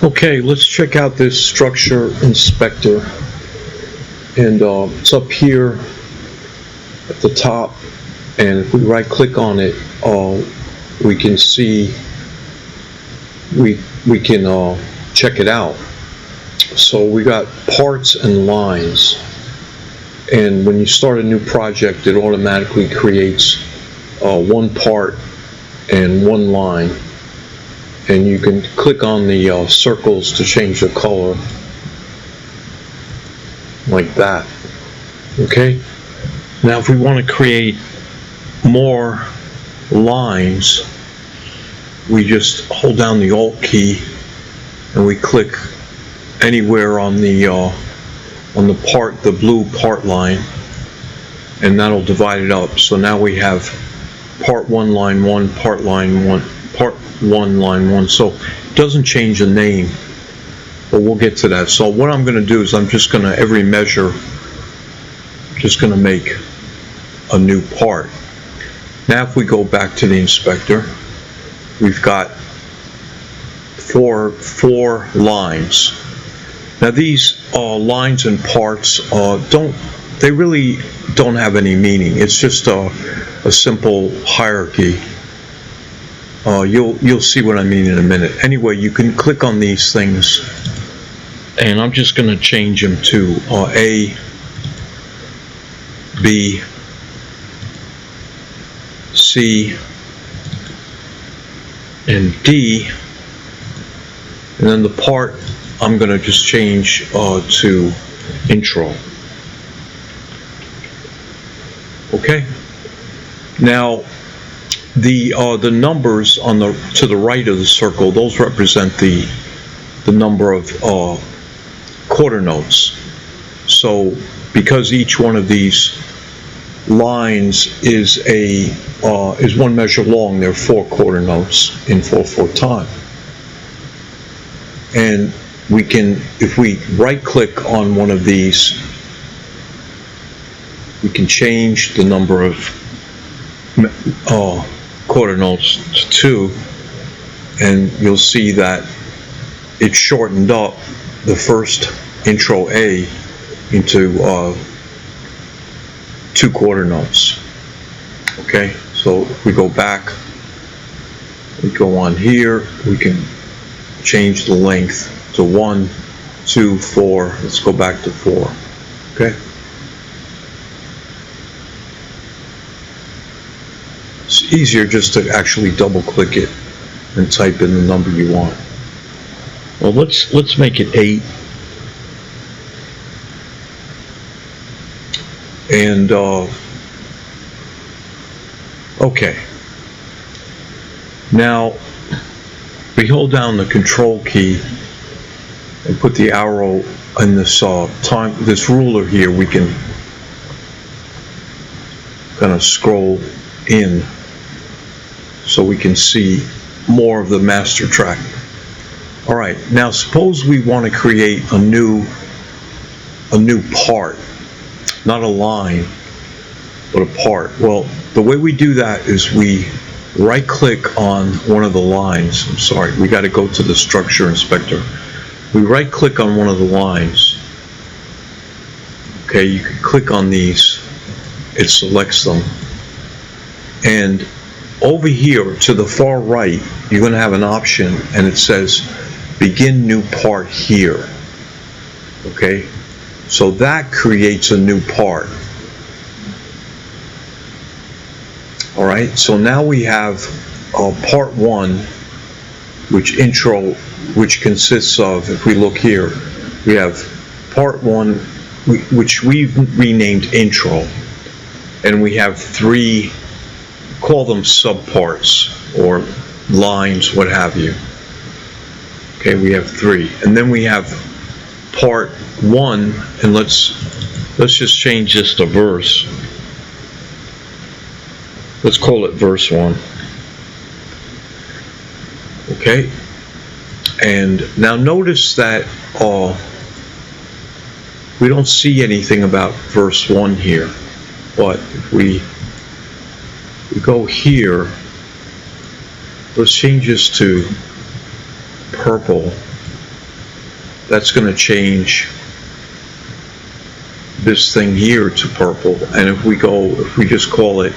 Okay, let's check out this structure inspector, and it's up here at the top, and if we right click on it, we can see we can check it out. So we got parts and lines, and when you start a new project, it automatically creates one part and one line, and you can click on the circles to change the color like that. Okay, now if we want to create more lines, we just hold down the Alt key and we click anywhere on the blue part line, and that'll divide it up. So now we have part 1 line 1, part line 1, part 1 line 1. So it doesn't change the name, but we'll get to that. So what I'm going to do is I'm just going to every measure just going to make a new part. Now if we go back to the inspector, we've got four lines. Now these lines and parts really don't have any meaning. It's just a simple hierarchy. You'll see what I mean in a minute. Anyway, you can click on these things, and I'm just going to change them to A, B, C, and D, and then the part I'm going to just change to intro. Okay. Now the numbers on to the right of the circle, those represent the number of quarter notes. So because each one of these lines is one measure long, there are 4 quarter notes in 4/4 time. And we can, if we right click on one of these, we can change the number of quarter notes to 2, and you'll see that it shortened up the first intro A into 2 quarter notes. Okay, so if we go back, we go on here, we can change the length to 1, 2, 4. Let's go back to 4. Okay. It's easier just to actually double click it and type in the number you want. Well, let's make it 8. And okay. Now we hold down the Control key and put the arrow in this ruler here. We can kind of scroll in so we can see more of the master track. All right, now suppose we want to create a new part, not a line, but a part. Well, the way we do that is we right click on one of the lines. I'm sorry, we got to go to the structure inspector. We right click on one of the lines. Okay, you can click on these, it selects them, and over here to the far right you're going to have an option, and it says begin new part here. Okay, so that creates a new part. All right, so now we have part 1, which consists of, if we look here, we have part 1, which we've renamed intro, and we have 3, call them subparts or lines, what have you. Okay, we have 3, and then we have part 1, and let's just change this to verse. Let's call it verse 1. Okay, and now notice that we don't see anything about verse 1 here, but if we go here, let's change this to purple, that's going to change this thing here to purple. And if we just call it,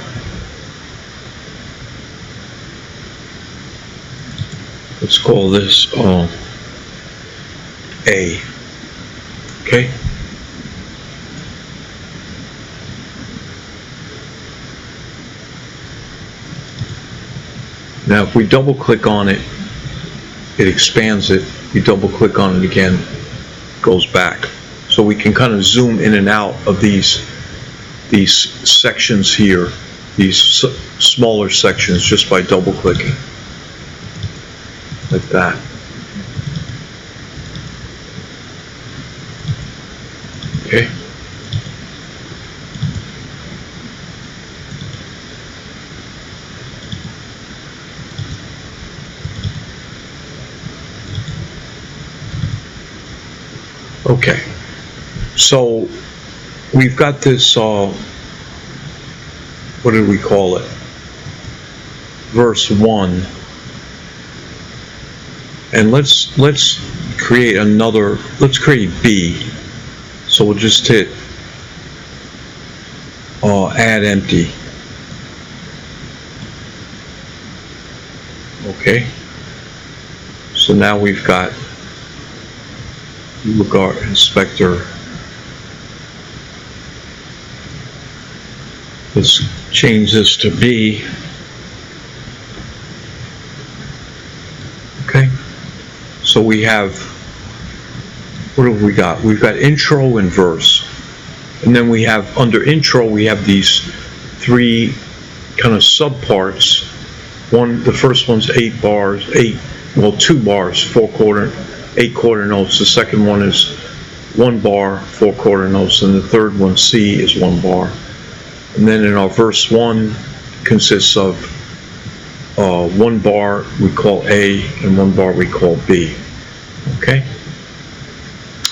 let's call this A. Okay. Now if we double click on it, it expands it. You double click on it again, it goes back. So we can kind of zoom in and out of these sections here, these smaller sections, just by double clicking like that. Okay. Okay. So we've got this, what did we call it? Verse 1. And let's create another, let's create B. So we'll just hit add empty. Okay. So now we've got UART inspector. Let's change this to B. Okay. So we have, what have we got? We've got intro and verse. And then we have, under intro, we have these three kind of subparts. The first one's 2 bars, 8 quarter notes. The second one is 1 bar, 4 quarter notes. And the third one, C, is 1 bar. And then in our verse 1 consists of 1 bar we call A and 1 bar we call B. Okay?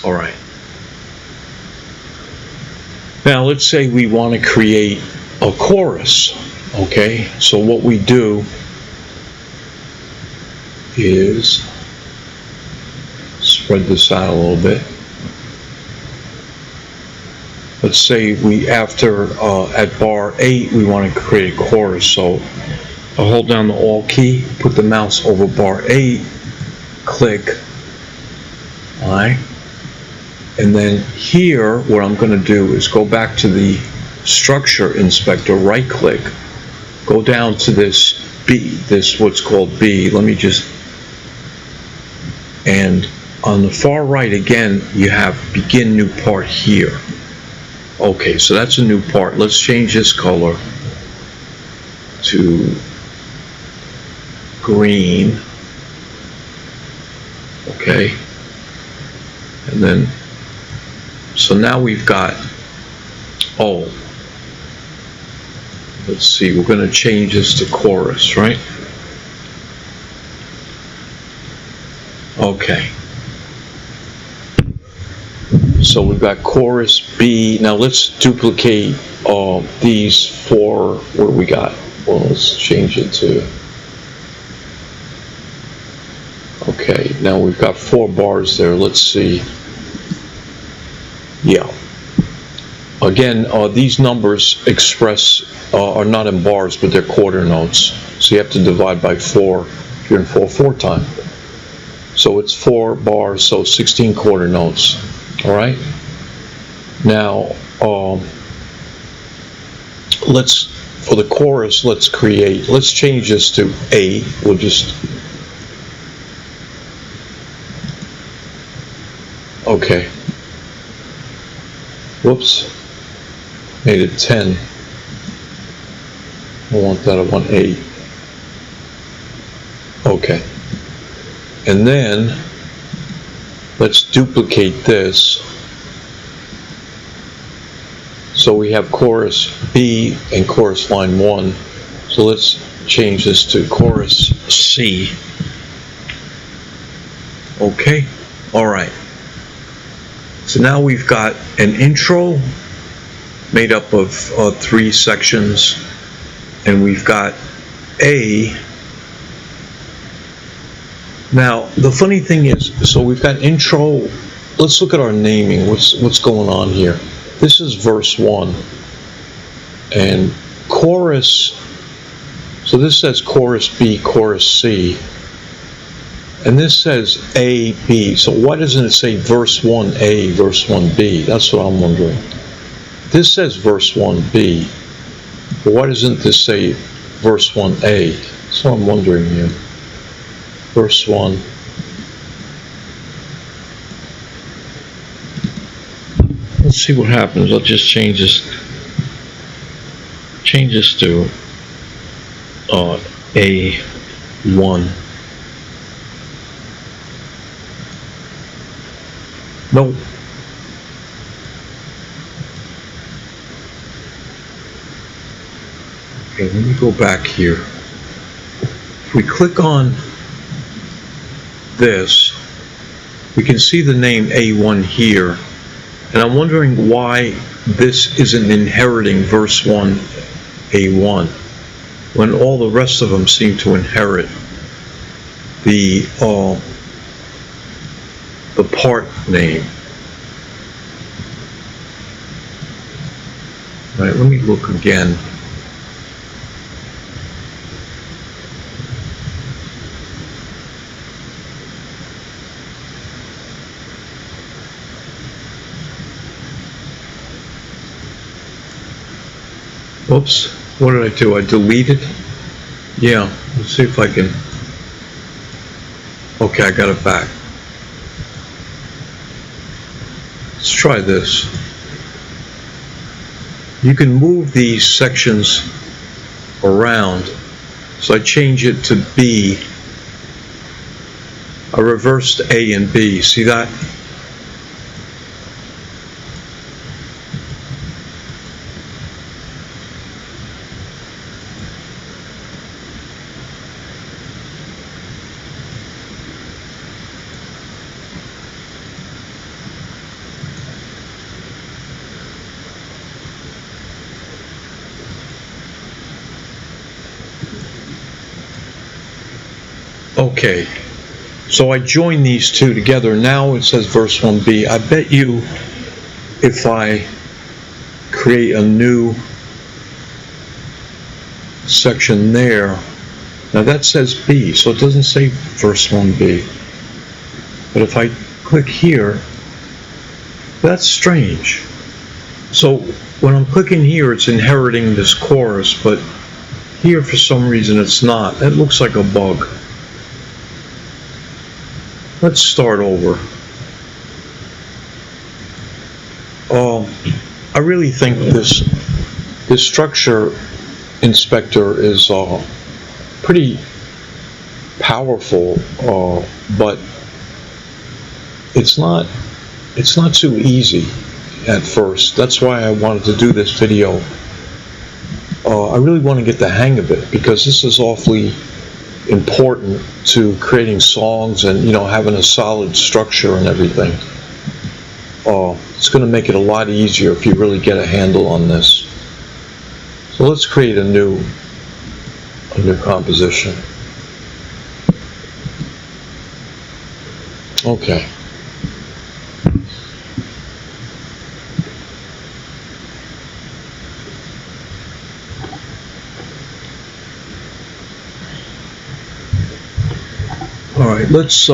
All right. Now let's say we want to create a chorus. Okay? So what we do is spread this out a little bit. Let's say we, after at bar 8, we want to create a chorus. So I'll hold down the Alt key, put the mouse over bar 8, click, all right? And then here, what I'm going to do is go back to the structure inspector, right click, go down to this B, this what's called B. Let me just, and on the far right again, you have begin new part here. Okay, so that's a new part. Let's change this color to green. Okay. And then, so now we've got, let's see, we're going to change this to chorus, right? Okay. So we've got chorus B. Now let's duplicate these 4. What do we got? Well, let's change it to. Okay, now we've got 4 bars there. Let's see. Yeah. Again, these numbers express are not in bars, but they're quarter notes. So you have to divide by 4 if you're in 4/4 time. So it's 4 bars, so 16 quarter notes. All right. Now, for the chorus, let's change this to A. We'll just, okay. Whoops. Made it 10. I want that at 1/8. Okay. And then, let's duplicate this. So we have chorus B and chorus line 1. So let's change this to chorus C. Okay, all right. So now we've got an intro made up of 3 sections, and we've got A. Now, the funny thing is, so we've got intro let's look at our naming. What's going on here? This is verse 1. And chorus, so this says chorus B, chorus C. And this says A, B. So why doesn't it say verse 1A, verse 1B? That's what I'm wondering. This says verse 1B. But why doesn't this say verse 1A? That's what I'm wondering here. Verse 1. Let's see what happens. I'll just change this to A1. Nope. Okay, let me go back here. If we click on this, we can see the name A1 here. And I'm wondering why this isn't inheriting verse 1, A1, when all the rest of them seem to inherit the part name. All right, let me look again. Oops, what did I do? I deleted? Yeah, let's see if I can. Okay, I got it back. Let's try this. You can move these sections around. So I change it to B. I reversed A and B. See that? Okay, so I join these two together. Now it says verse 1b. I bet you if I create a new section there, now that says B, so it doesn't say verse 1b. But if I click here, that's strange. So when I'm clicking here, it's inheriting this chorus, but here for some reason it's not. That looks like a bug. Let's start over. I really think this structure inspector is pretty powerful, but it's not too easy at first. That's why I wanted to do this video. I really want to get the hang of it because this is awfully important to creating songs and, you know, having a solid structure and everything. It's going to make it a lot easier if you really get a handle on this. So let's create a new composition. Okay. All right, let's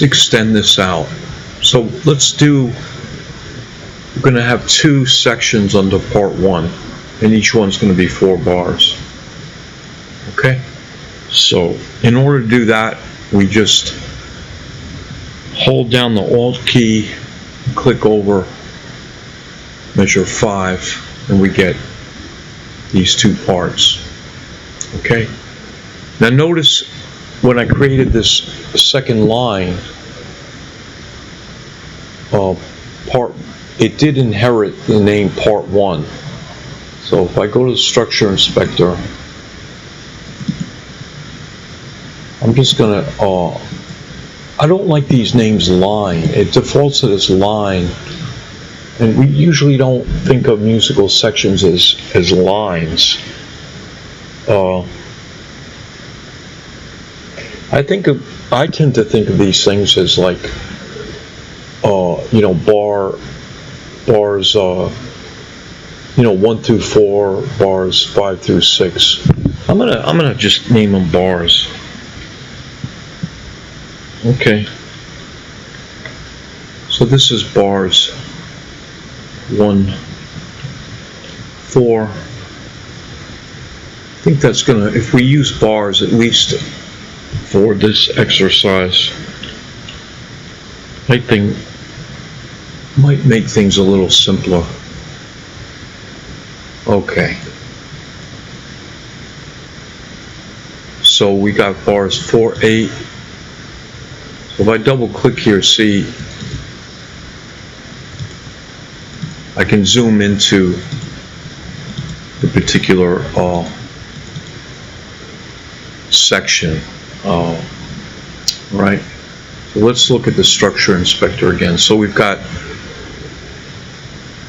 extend this out. So let's do, we're going to have two sections under part 1, and each one's going to be 4 bars. Okay? So in order to do that, we just hold down the Alt key, click over, measure 5, and we get these 2 parts. Okay? Now notice when I created this second line, it did inherit the name part 1. So if I go to the structure inspector, I'm just gonna, I don't like these names line. It defaults to this line. And we usually don't think of musical sections as I tend to think of these things as like, bars, 1 through 4, bars 5 through 6. I'm gonna just name them bars. Okay. So this is bars 1, 4. I think that's gonna, if we use bars at least for this exercise, might make things a little simpler. Okay. So we got bars 4, 8. So if I double click here, see, I can zoom into the particular section. Right. So let's look at the structure inspector again. So we've got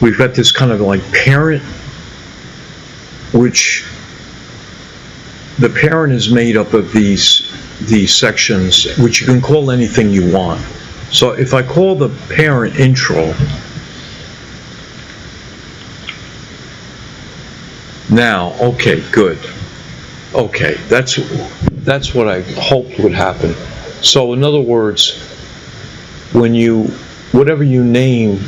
this kind of like parent, which the parent is made up of these sections, which you can call anything you want. So if I call the parent intro, now, okay, good. Okay, that's what I hoped would happen. So in other words, whatever you name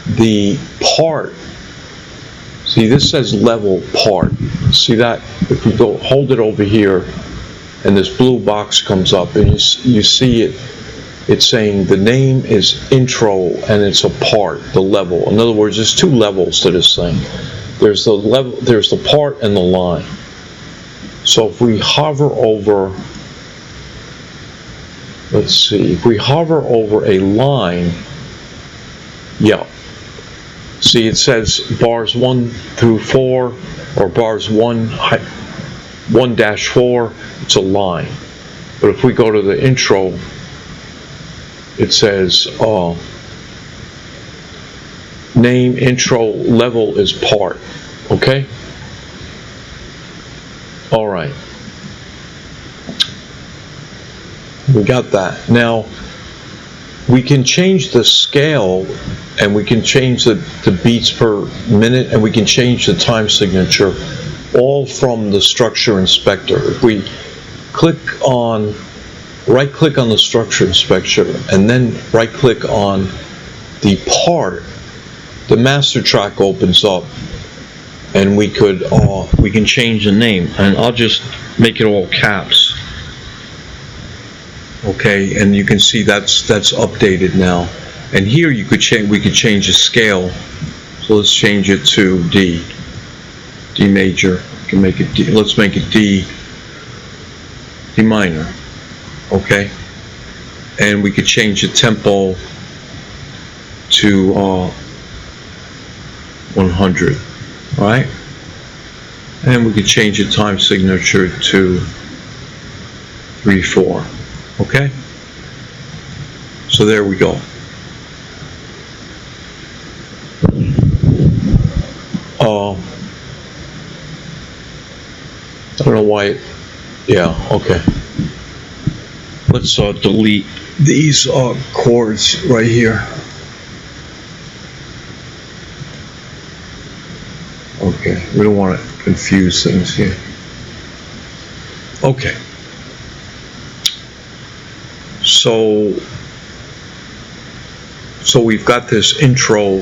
the part, see, this says level part. See that? If you go hold it over here, and this blue box comes up, and you see it's saying the name is intro, and it's a part, the level. In other words, there's 2 levels to this thing. There's the level, there's the part and the line. So if we hover over, let's see, if we hover over a line, yeah. See, it says bars 1 through 4, or bars 1-4, it's a line. But if we go to the intro, it says name, intro, level is part. Okay? All right. We got that. Now, we can change the scale, and we can change the beats per minute, and we can change the time signature, all from the structure inspector. If we right-click on the structure inspector, and then right-click on the part, the master track opens up, and we can change the name, and I'll just make it all caps. Okay, and you can see that's updated now. And here we could change the scale. So let's change it to D major. We can make it D. Let's make it D minor. Okay, and we could change the tempo to 100. All right, and we could change the time signature to 3/4. Okay, so there we go. I don't know why yeah, okay. Let's delete these chords right here. Okay, we don't want to confuse things here. Okay. So we've got this intro,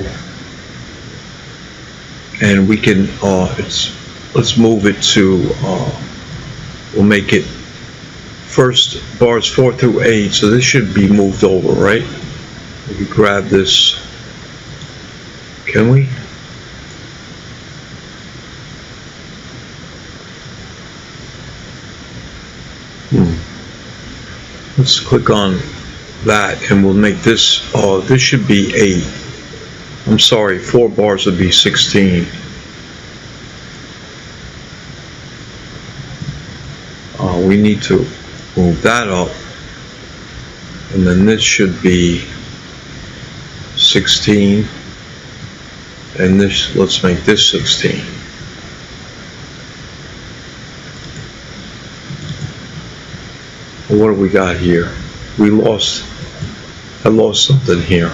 and we can let's move it to we'll make it first bars 4 through 8. So this should be moved over, right? We can grab this. Can we? Let's click on that, and we'll make this, this should be 8. I'm sorry, 4 bars would be 16. We need to move that up, and then this should be 16, and this, let's make this 16. What do we got here? I lost something here.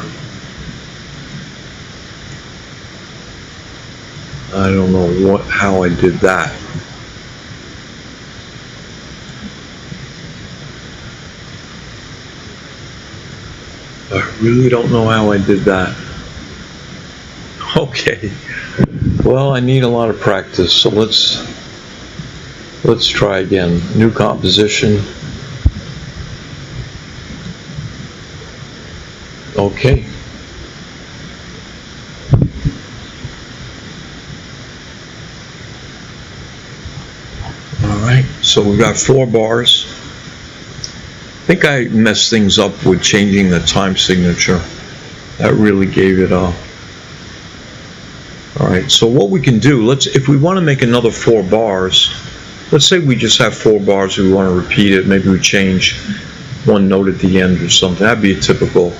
I don't know how I did that. I really don't know how I did that. Okay. Well, I need a lot of practice, so let's try again. New composition. Okay. All right, so we've got 4 bars. I think I messed things up with changing the time signature. That really gave it a... All right, so what we can do, if we want to make another 4 bars, let's say we just have 4 bars, we want to repeat it, maybe we change one note at the end or something. That'd be a typical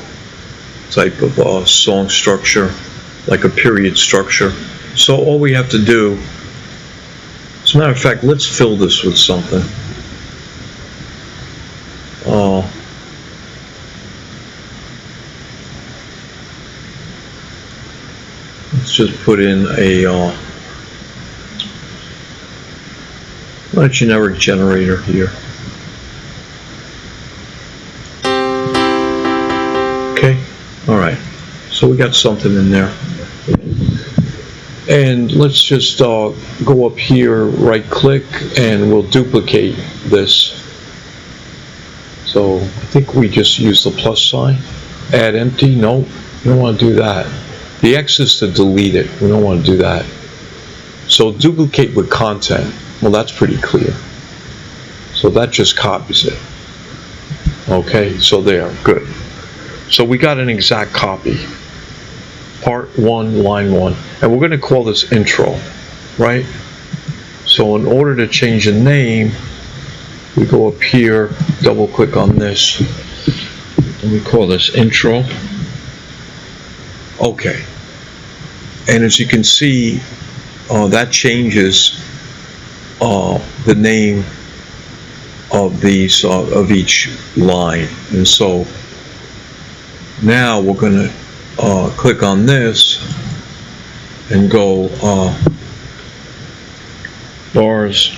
type of song structure, like a period structure. So all we have to do, as a matter of fact, let's fill this with something. Let's just put in a generic generator here. Okay, all right. So we got something in there. And let's just go up here, right click, and we'll duplicate this. So I think we just use the plus sign. Add empty, no, you don't want to do that. The X is to delete it, we don't want to do that. So duplicate with content, well that's pretty clear. So that just copies it. Okay, so there, good. So we got an exact copy. Part 1, line 1. And we're going to call this intro, right? So in order to change the name, we go up here, double click on this, and we call this intro. Okay. And as you can see, that changes the name of these of each line. And so now we're going to click on this and go bars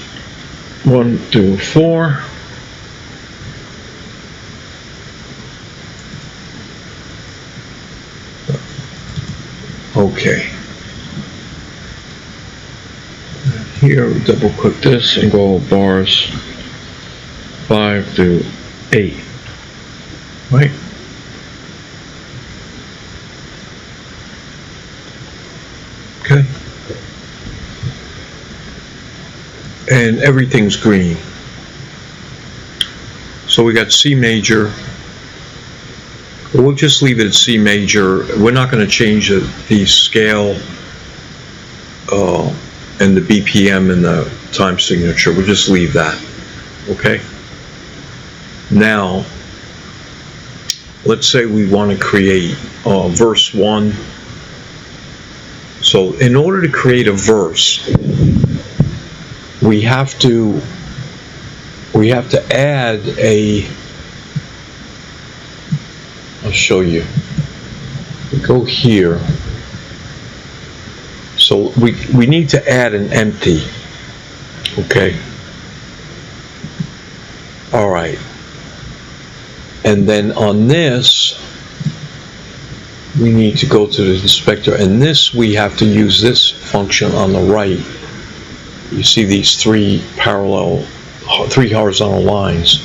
1 through 4. Okay. Here, double click this and go bars 5 through 8. Right? Okay. And everything's green. So we got C major. We'll just leave it at C major. We're not going to change the scale and the BPM and the time signature. We'll just leave that. Okay? Now, let's say we want to create verse 1. So in order to create a verse, we have to add a, I'll show you. We go here. So we need to add an empty. Okay. All right. And then on this, we need to go to the inspector, and this we have to use this function on the right. You see these 3 horizontal lines,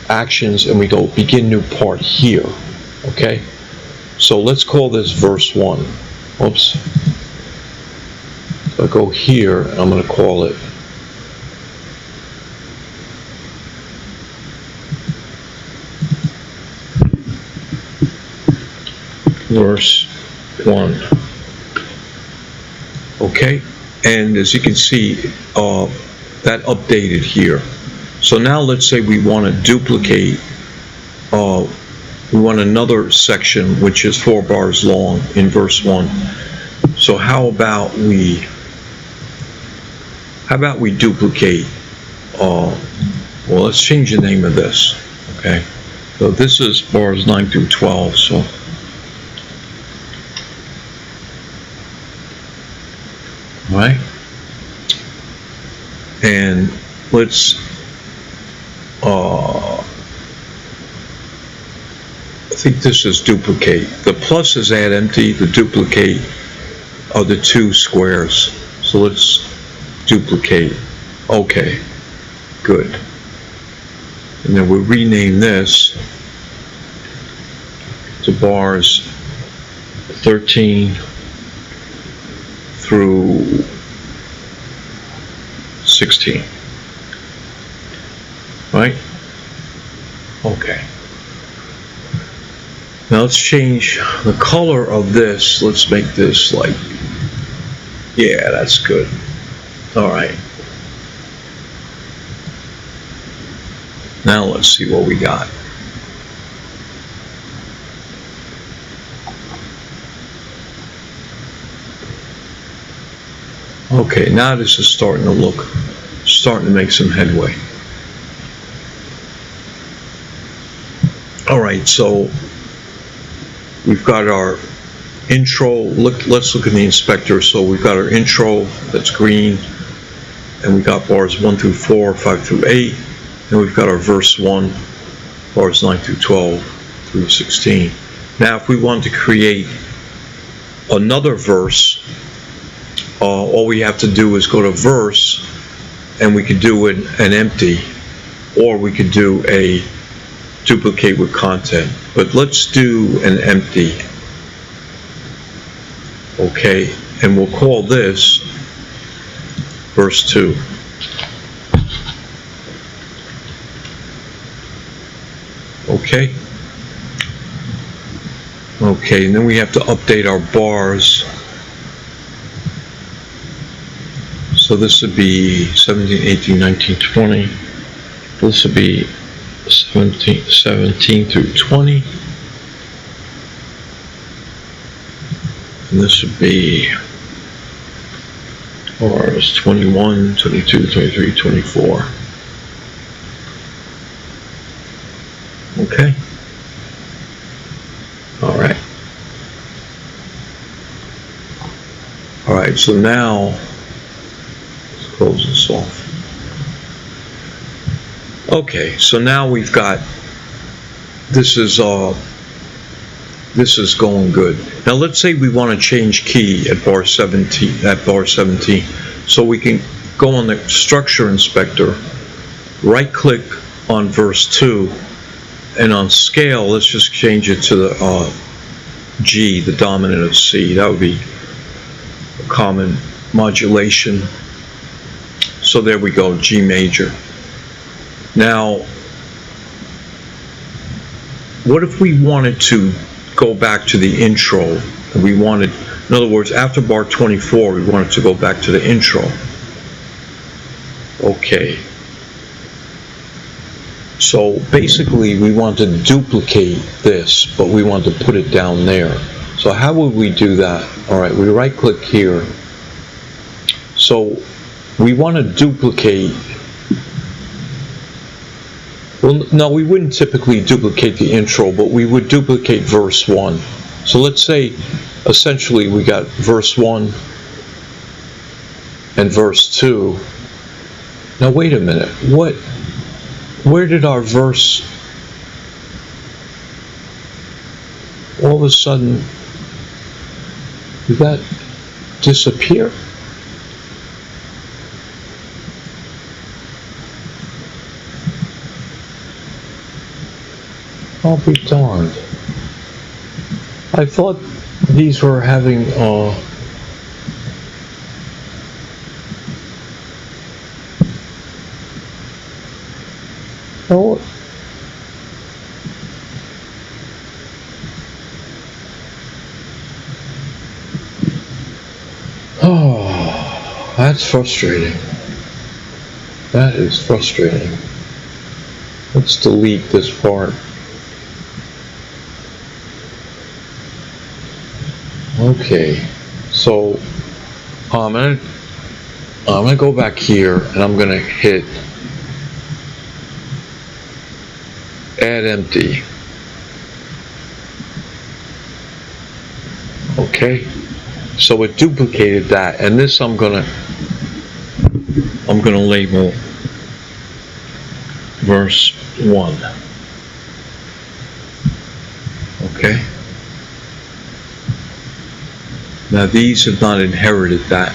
actions, and we go begin new part here. Okay, so let's call this verse 1. Oops. So I go here, and I'm going to call it verse 1. Okay, and as you can see, that updated here. So now let's say we want to duplicate, we want another section which is 4 bars long in verse 1. So how about we duplicate, well, let's change the name of this. Okay, so this is bars 9 through 12, so. All right. And let's, I think this is duplicate. The plus is add empty, the duplicate are the two squares. So let's duplicate. Okay, good. And then we'll rename this to bars 13 through 16. Right? Okay. Now let's change the color of this. Let's make this like, yeah, that's good. All right. Now let's see what we got. Okay, now this is starting to make some headway. All right, so we've got our intro. Let's look at the inspector. So we've got our intro, that's green, and we got bars 1 through 4, 5 through 8, and we've got our verse 1, bars 9 through 12 through 16. Now, if we want to create another verse, all we have to do is go to verse, and we could do an empty, or we could do a duplicate with content. But let's do an empty. Okay, and we'll call this verse 2. Okay. Okay, and then we have to update our bars. So this would be 17, 18, 19, 20. This would be 17 through 20. And this would be bars 21, 22, 23, 24. Okay. All right. All right, so now let's close this off. Okay, so now we've got, this is going good. Now let's say we want to change key at bar 17, so we can go on the structure inspector, right click on verse 2, and on scale, let's just change it to the G, the dominant of C. That would be a common modulation. So there we go, G major. Now, what if we wanted to go back to the intro? And we wanted, in other words, after bar 24, we wanted to go back to the intro. Okay. So basically, we want to duplicate this, but we want to put it down there. So how would we do that? All right, we right click here. So we want to duplicate. Well, no, we wouldn't typically duplicate the intro, but we would duplicate verse 1. So let's say, essentially, we got verse 1 and verse 2. Now, wait a minute. Where did our verse, all of a sudden, did that disappear? I'll be darned. I thought these were having, oh, that's frustrating. That is frustrating. Let's delete this part. Okay, so I'm gonna go back here and I'm gonna hit add empty. Okay, so it duplicated that, and this I'm gonna label verse 1. Okay. Now these have not inherited that.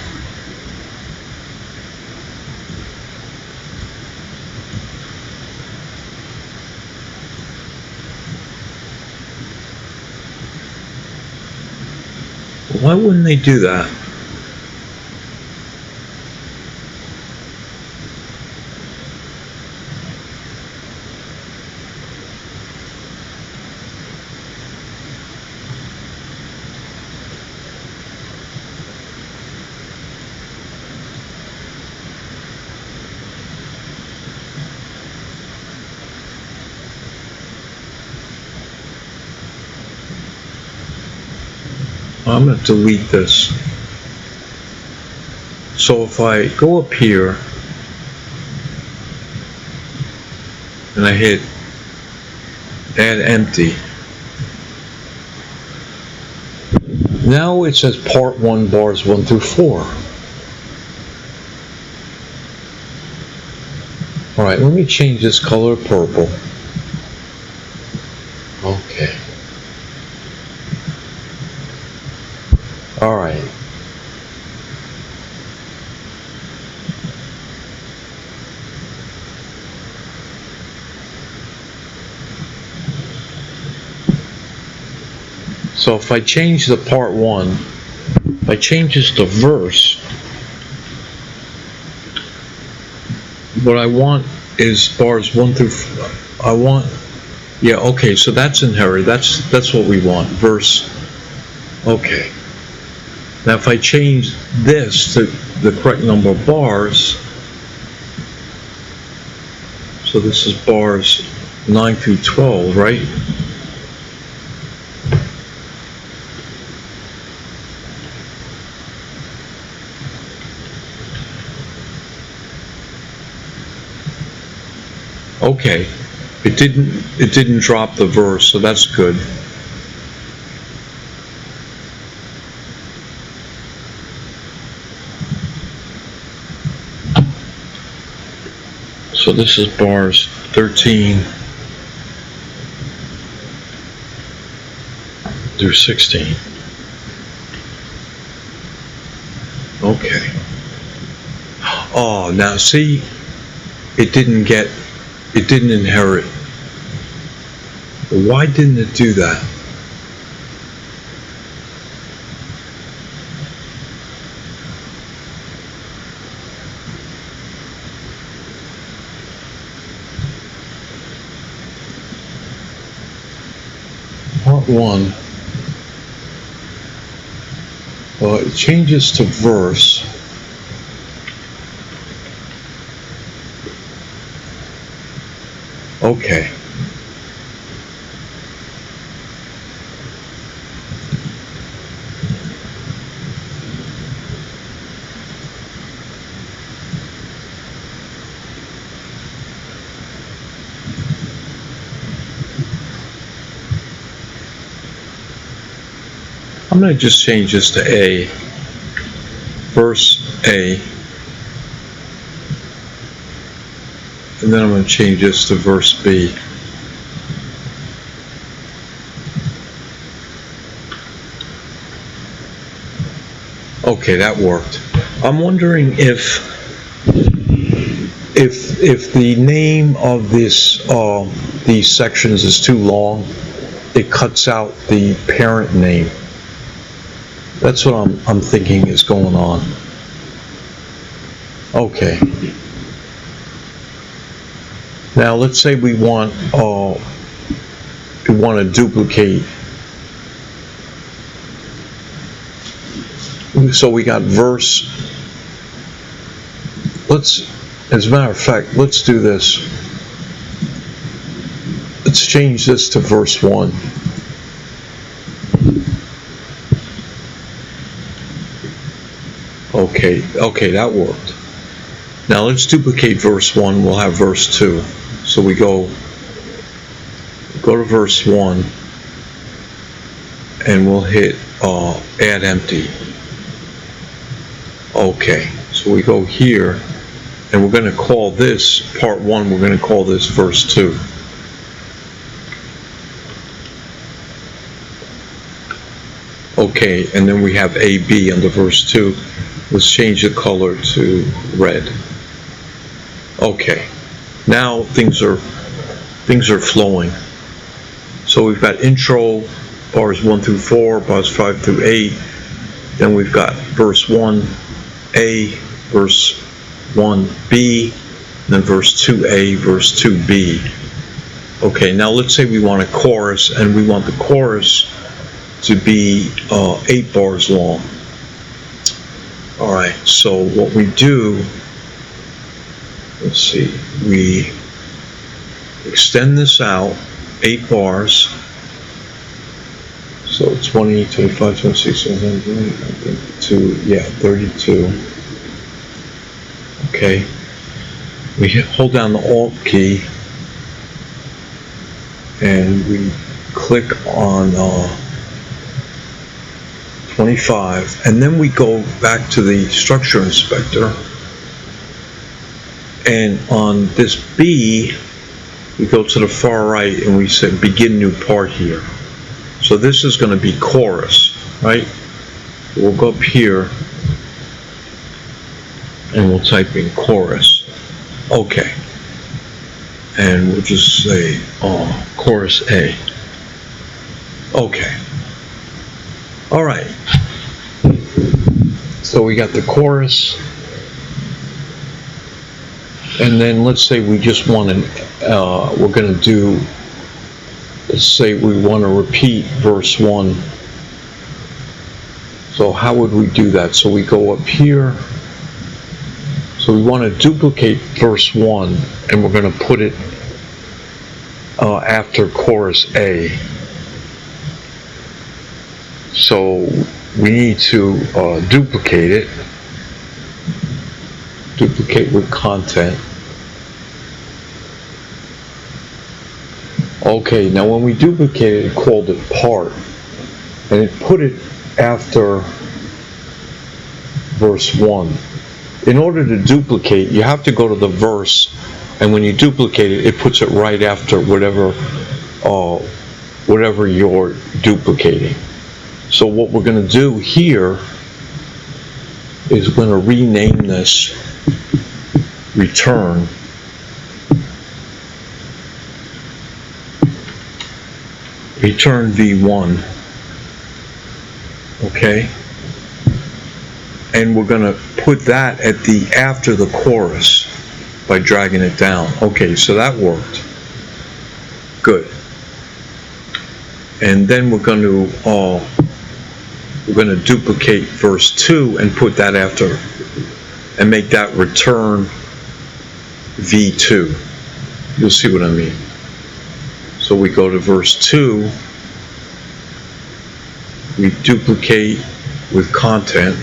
Why wouldn't they do that? I'm going to delete this. So if I go up here and I hit add empty, now it says part 1 bars 1 through 4. Alright, let me change this color purple. Okay. Alright. So if I change the part 1, if I change this to verse, what I want is bars 1 through 4. I want, yeah, okay, so that's inherited. That's what we want. Verse. Okay. Now if I change this to the correct number of bars, so this is bars 9 through 12, right? Okay, it didn't drop the verse, so that's good. So this is bars 13 through 16. Okay. Oh, now see, it didn't inherit. Why didn't it do that? Part 1. Well, it changes to verse. Okay. I'm going to just change this to A, verse A, and then I'm going to change this to verse B. Okay, that worked. I'm wondering if the name of these sections is too long, it cuts out the parent name. That's what I'm thinking is going on. Okay. Now let's say we want to duplicate. So we got verse. As a matter of fact, let's do this. Let's change this to verse 1. Okay, that worked. Now let's duplicate verse 1, we'll have verse 2. So we go go to verse 1, and we'll hit add empty. Okay, so we go here, and we're going to call this part 1, we're going to call this verse 2. Okay, and then we have AB under verse 2. Let's change the color to red. Okay, now things are flowing. So we've got intro, bars 1 through 4, bars 5 through 8. Then we've got verse 1A, verse 1B, then verse 2A, verse 2B. Okay, now let's say we want a chorus, and we want the chorus to be 8 bars long. All right, so what we do, let's see, we extend this out 8 bars. So 20, 25, 26, 27, 32, yeah, 32. Okay. We hold down the Alt key and we click on 25, and then we go back to the structure inspector, and on this B, we go to the far right and we say begin new part here. So this is going to be chorus, right? We'll go up here and we'll type in chorus. Okay. And we'll just say chorus A. Okay. All right. So we got the chorus. And then let's say we just want to, we're going to do, let's say we want to repeat verse 1. So how would we do that? So we go up here. So we want to duplicate verse 1, and we're going to put it after chorus A. So we need to duplicate it. Duplicate with content. Okay, now when we duplicated it, called it part, and it put it after verse 1. In order to duplicate, you have to go to the verse, and when you duplicate it, it puts it right after whatever you're duplicating. So what we're going to do here is we're going to rename this return V1. Okay, and we're going to put that at the after the chorus by dragging it down. Okay, so that worked. Good. And then we're going to duplicate verse 2 and put that after, and make that return V2. You'll see what I mean. So we go to verse 2, we duplicate with content,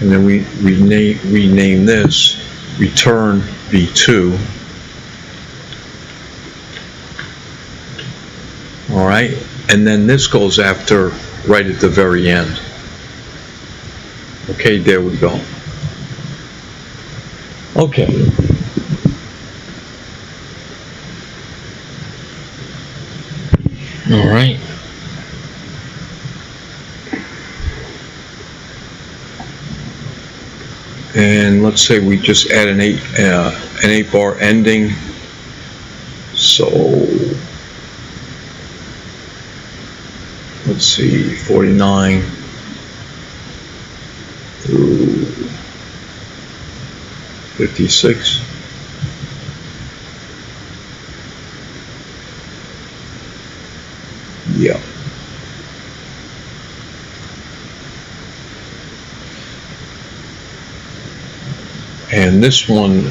and then we rename this return V2. All right, and then this goes after right at the very end. Okay, there we go. Okay. All right. And let's say we just add an 8 bar ending. So let's see, 49 through 56. Yeah. And this one,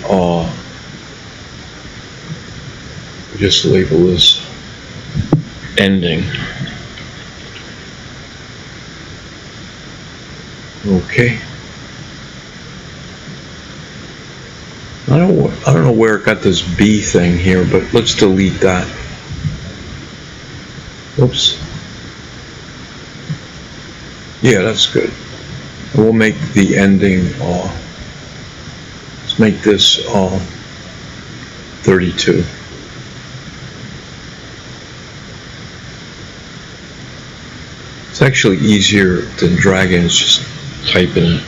just label this ending. Okay. I don't know where it got this B thing here, but let's delete that. Oops. Yeah, that's good. And we'll make the ending, let's make this 32. It's actually easier than dragging, it's just typing it.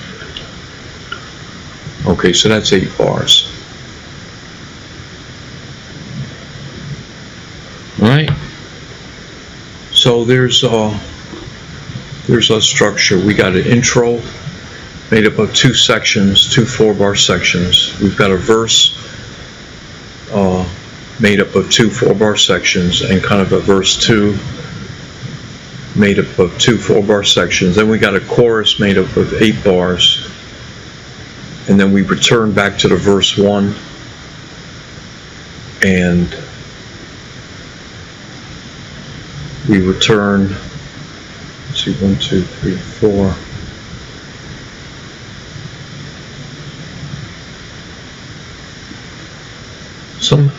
Okay, so that's 8 bars. Alright, so there's our structure. We got an intro made up of 2 sections, 2 4-bar sections. We've got a verse made up of 2 4-bar sections, and kind of a verse 2 made up of 2 4-bar sections. Then we got a chorus made up of 8 bars, and then we return back to the verse 1, and we return, let's see, 1, 2, 3, 4.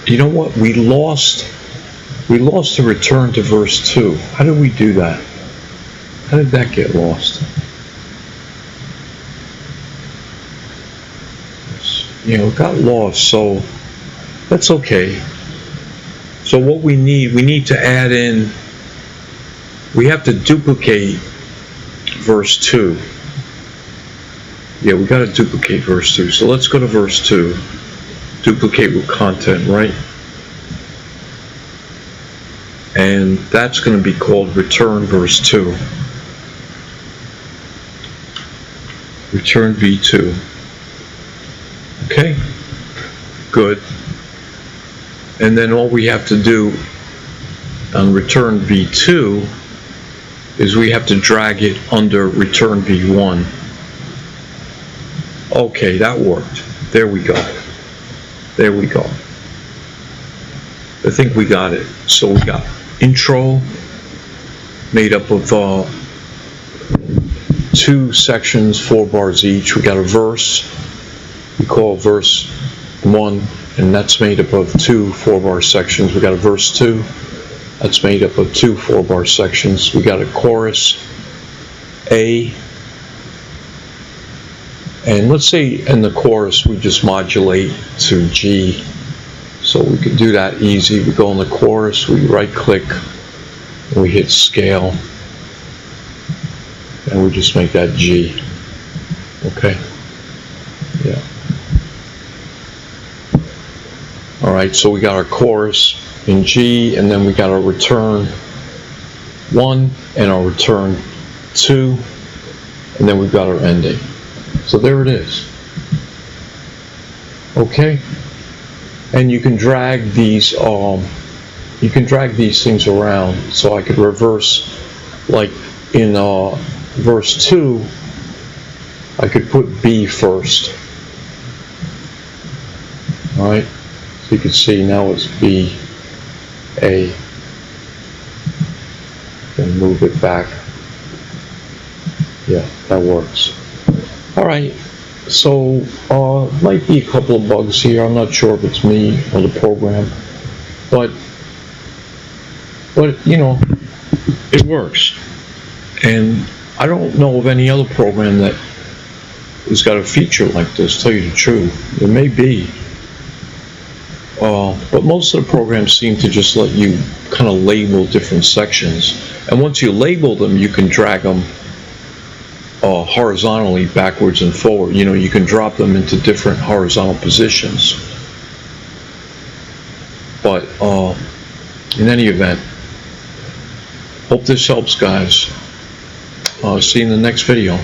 You know what? We lost the return to verse 2. How did we do that? How did that get lost? It got lost, so that's okay. So what we need to add in, we have to duplicate verse 2. Yeah, we got to duplicate verse 2. So let's go to verse 2. Duplicate with content, right? And that's going to be called return verse 2. Return V2. Okay? Good. And then all we have to do on return V2 is we have to drag it under return V1. Okay, that worked. There we go. There we go. I think we got it. So we got intro made up of 2 sections, 4 bars each. We got a verse. We call verse 1, and that's made up of 2 4-bar sections. We got a verse 2. That's made up of 2 4-bar sections. We got a chorus, A. And let's say in the chorus we just modulate to G. So we can do that easy. We go in the chorus, we right click, and we hit scale. And we just make that G. Okay? Yeah. Alright, so we got our chorus in G, and then we got our return 1 and our return 2, and then we've got our ending. So there it is. Okay? And you can drag these things around. So I could reverse, like in verse 2, I could put B first. Alright? So you can see now it's B, A. Then move it back. Yeah, that works. Alright, so might be a couple of bugs here. I'm not sure if it's me or the program, but it works. And I don't know of any other program that has got a feature like this, tell you the truth. There may be, but most of the programs seem to just let you kind of label different sections, and once you label them, you can drag them horizontally backwards and forward. You can drop them into different horizontal positions. But in any event, hope this helps, guys. See you in the next video.